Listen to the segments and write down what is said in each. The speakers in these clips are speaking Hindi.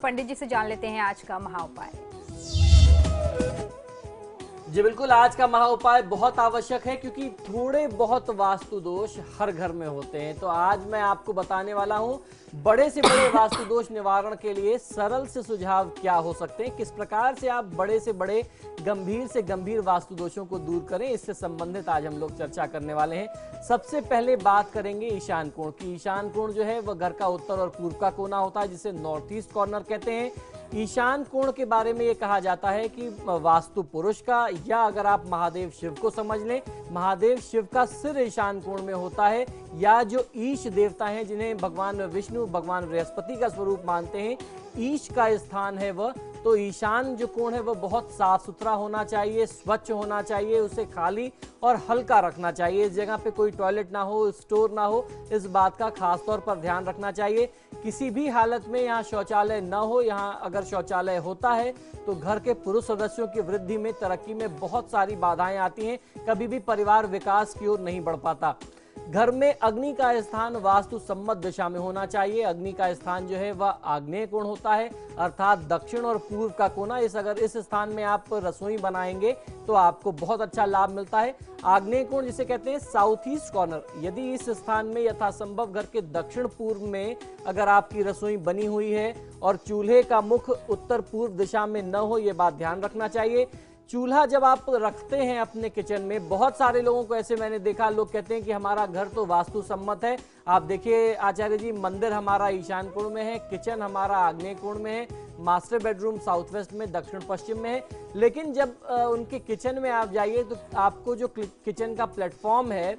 पंडित जी से जान लेते हैं आज का महा उपाय। जी बिल्कुल, आज का महा उपाय बहुत आवश्यक है क्योंकि थोड़े बहुत वास्तु दोष हर घर में होते हैं। तो आज मैं आपको बताने वाला हूं बड़े से बड़े वास्तु दोष निवारण के लिए सरल से सुझाव क्या हो सकते हैं, किस प्रकार से आप बड़े से बड़े गंभीर से गंभीर वास्तु दोषों को दूर करें। इससे संबंधित आज हम लोग चर्चा करने वाले हैं। सबसे पहले बात करेंगे ईशान कोण की। ईशान कोण जो है वह घर का उत्तर और पूर्व का कोना होता है, जिसे नॉर्थ ईस्ट कॉर्नर कहते हैं। ईशान कोण के बारे में ये कहा जाता है कि वास्तु पुरुष का, या अगर आप महादेव शिव को समझ लें, महादेव शिव का सिर ईशान कोण में होता है, या जो ईश देवता हैं जिन्हें भगवान विष्णु भगवान बृहस्पति का स्वरूप मानते हैं, ईश का स्थान है वह। तो ईशान जो कोण है वह बहुत साफ सुथरा होना चाहिए, स्वच्छ होना चाहिए, उसे खाली और हल्का रखना चाहिए। इस जगह पे कोई टॉयलेट ना हो, स्टोर ना हो, इस बात का खास तौर पर ध्यान रखना चाहिए। किसी भी हालत में यहाँ शौचालय न हो। यहाँ अगर शौचालय होता है तो घर के पुरुष सदस्यों की वृद्धि में, तरक्की में बहुत सारी बाधाएं आती हैं, कभी भी परिवार विकास की ओर नहीं बढ़ पाता। घर में अग्नि का स्थान वास्तु सम्मत दिशा में होना चाहिए। अग्नि का स्थान जो है वह आग्नेय कोण होता है, अर्थात दक्षिण और पूर्व का कोना। अगर इस स्थान में आप रसोई बनाएंगे तो आपको बहुत अच्छा लाभ मिलता है। आग्नेय कोण जिसे कहते हैं साउथ ईस्ट कॉर्नर, यदि इस स्थान में यथासंभव घर के दक्षिण पूर्व में अगर आपकी रसोई बनी हुई है और चूल्हे का मुख उत्तर पूर्व दिशा में न हो, यह बात ध्यान रखना चाहिए। चूल्हा जब आप रखते हैं अपने किचन में, बहुत सारे लोगों को ऐसे मैंने देखा, लोग कहते हैं कि हमारा घर तो वास्तु सम्मत है। आप देखिए आचार्य जी, मंदिर हमारा ईशान कोण में है, किचन हमारा आग्नेय कोण में है, मास्टर बेडरूम साउथ वेस्ट में दक्षिण पश्चिम में है। लेकिन जब उनके किचन में आप जाइए तो आपको जो किचन का प्लेटफॉर्म है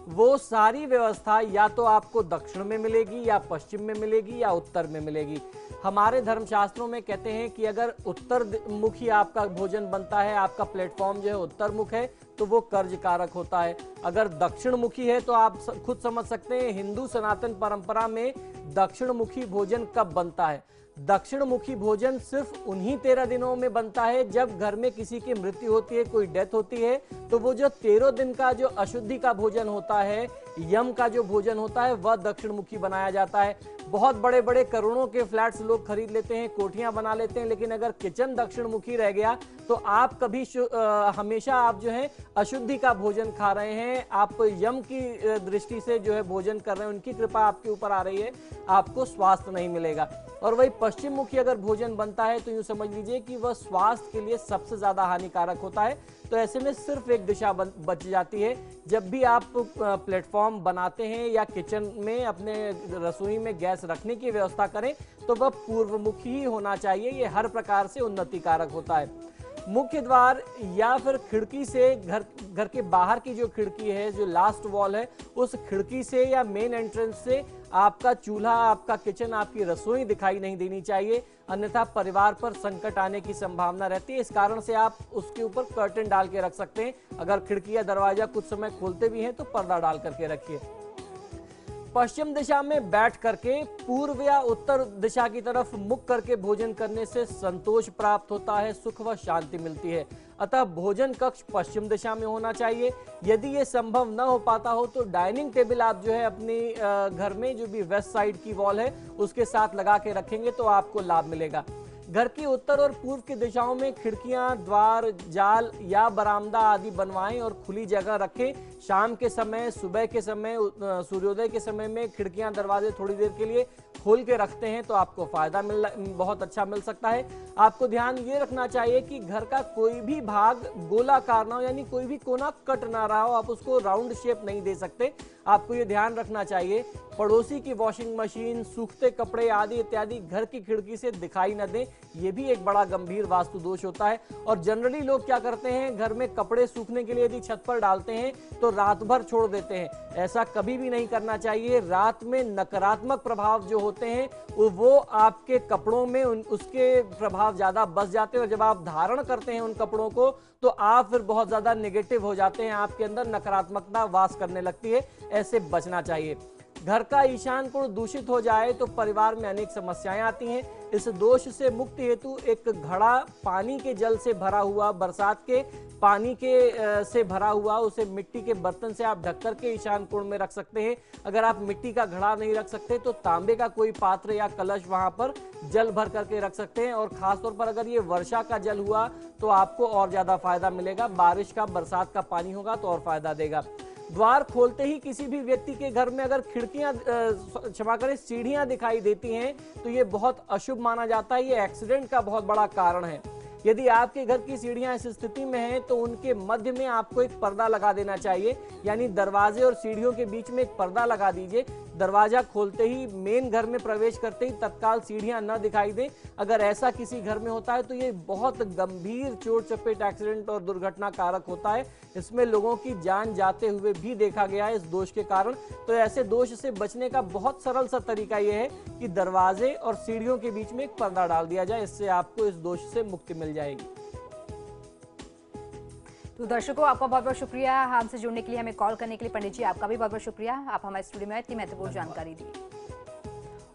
वो सारी व्यवस्था या तो आपको दक्षिण में मिलेगी, या पश्चिम में मिलेगी, या उत्तर में मिलेगी। हमारे धर्मशास्त्रों में कहते हैं कि अगर उत्तर मुखी आपका भोजन बनता है, आपका प्लेटफॉर्म जो है उत्तर मुख है, तो वो कर्ज कारक होता है। अगर दक्षिण मुखी है तो आप खुद समझ सकते हैं हिंदू सनातन परंपरा में दक्षिण मुखी भोजन कब बनता है। दक्षिण मुखी भोजन सिर्फ उन्हीं 13 दिनों में बनता है जब घर में किसी की मृत्यु होती है, कोई डेथ होती है। तो वो जो 13 दिन का जो अशुद्धि का भोजन होता है, यम का जो भोजन होता है, वह दक्षिण मुखी बनाया जाता है। बहुत बड़े बड़े करोड़ों के फ्लैट्स लोग खरीद लेते हैं, कोठियां बना लेते हैं, लेकिन अगर किचन दक्षिण मुखी रह गया तो आप कभी हमेशा आप जो है अशुद्धि का भोजन खा रहे हैं, आप यम की दृष्टि से जो है भोजन कर रहे हैं, उनकी कृपा आपके ऊपर आ रही है, आपको स्वास्थ्य नहीं मिलेगा। और वही पश्चिम मुखी अगर भोजन बनता है तो यूं समझ लीजिए कि वह स्वास्थ्य के लिए सबसे ज्यादा हानिकारक होता है। तो ऐसे में सिर्फ एक दिशा बच जाती है। जब भी आप प्लेटफॉर्म बनाते हैं या किचन में अपने रसोई में गैस रखने की व्यवस्था करें तो वह पूर्वमुखी ही होना चाहिए। ये हर प्रकार से उन्नति कारक होता है। मुख्य द्वार या फिर खिड़की से, घर के बाहर की जो खिड़की है, जो लास्ट वॉल है, उस खिड़की से या मेन एंट्रेंस से आपका चूल्हा, आपका किचन, आपकी रसोई दिखाई नहीं देनी चाहिए, अन्यथा परिवार पर संकट आने की संभावना रहती है। इस कारण से आप उसके ऊपर कर्टन डाल के रख सकते हैं। अगर खिड़की या दरवाजा कुछ समय खोलते भी हैं तो पर्दा डाल करके रखिए। पश्चिम दिशा में बैठ करके पूर्व या उत्तर दिशा की तरफ मुख करके भोजन करने से संतोष प्राप्त होता है, सुख व शांति मिलती है। अतः भोजन कक्ष पश्चिम दिशा में होना चाहिए। यदि ये संभव न हो पाता हो तो डाइनिंग टेबल आप जो है अपनी घर में जो भी वेस्ट साइड की वॉल है उसके साथ लगा के रखेंगे तो आपको लाभ मिलेगा। घर की उत्तर और पूर्व की दिशाओं में खिड़कियां, द्वार, जाल या बरामदा आदि बनवाएं और खुली जगह रखें। शाम के समय, सुबह के समय, सूर्योदय के समय में खिड़कियां, दरवाजे थोड़ी देर के लिए खोल के रखते हैं तो आपको फायदा बहुत अच्छा मिल सकता है। आपको ध्यान ये रखना चाहिए कि घर का कोई भी भाग गोलाकार ना हो, यानी कोई भी कोना कट ना रहा हो, आप उसको राउंड शेप नहीं दे सकते। आपको ये ध्यान रखना चाहिए पड़ोसी की वॉशिंग मशीन, सूखते कपड़े आदि इत्यादि घर की खिड़की से दिखाई न दें। ये भी एक बड़ा गंभीर वास्तु दोष होता है। और जनरली लोग क्या करते हैं, घर में कपड़े सूखने के लिए यदि छत पर डालते हैं तो रात भर छोड़ देते हैं। ऐसा कभी भी नहीं करना चाहिए। रात में नकारात्मक प्रभाव जो होते हैं वो आपके कपड़ों में उसके प्रभाव ज्यादा बस जाते हैं, और जब आप धारण करते हैं उन कपड़ों को तो आप फिर बहुत ज्यादा नेगेटिव हो जाते हैं, आपके अंदर नकारात्मकता वास करने लगती है। ऐसे बचना चाहिए। घर का ईशान कोण दूषित हो जाए तो परिवार में अनेक समस्याएं आती हैं। इस दोष से मुक्ति हेतु एक घड़ा पानी के जल से भरा हुआ, बरसात के पानी के से भरा हुआ, उसे मिट्टी के बर्तन से आप ढक करके ईशान कोण में रख सकते हैं। अगर आप मिट्टी का घड़ा नहीं रख सकते तो तांबे का कोई पात्र या कलश वहां पर जल भर करके रख सकते हैं। और खासतौर पर अगर ये वर्षा का जल हुआ तो आपको और ज्यादा फायदा मिलेगा। बारिश का, बरसात का पानी होगा तो और फायदा देगा। द्वार खोलते ही किसी भी व्यक्ति के घर में अगर खिड़कियां, क्षमा करें, सीढ़ियां दिखाई देती हैं तो ये बहुत अशुभ माना जाता है। ये एक्सीडेंट का बहुत बड़ा कारण है। यदि आपके घर की सीढ़ियां इस स्थिति में हैं तो उनके मध्य में आपको एक पर्दा लगा देना चाहिए, यानी दरवाजे और सीढ़ियों के बीच में एक पर्दा लगा दीजिए। दरवाजा खोलते ही, मेन घर में प्रवेश करते ही तत्काल सीढ़ियां न दिखाई दें। अगर ऐसा किसी घर में होता है तो ये बहुत गंभीर चोट चपेट, एक्सीडेंट और दुर्घटना कारक होता है। इसमें लोगों की जान जाते हुए भी देखा गया है इस दोष के कारण। तो ऐसे दोष से बचने का बहुत सरल सा तरीका यह है कि दरवाजे और सीढ़ियों के बीच में एक पर्दा डाल दिया जाए। इससे आपको इस दोष से मुक्ति मिल जाएगी। तो दर्शकों, आपका बहुत बहुत शुक्रिया हमसे जुड़ने के लिए, हमें कॉल करने के लिए। पंडित जी, आपका भी बहुत बहुत शुक्रिया, आप हमारे स्टूडियो में इतनी महत्वपूर्ण जानकारी दी।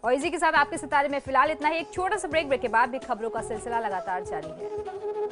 और इसी के साथ आपके सितारे में फिलहाल इतना ही। एक छोटा सा ब्रेक के बाद भी खबरों का सिलसिला लगातार जारी है।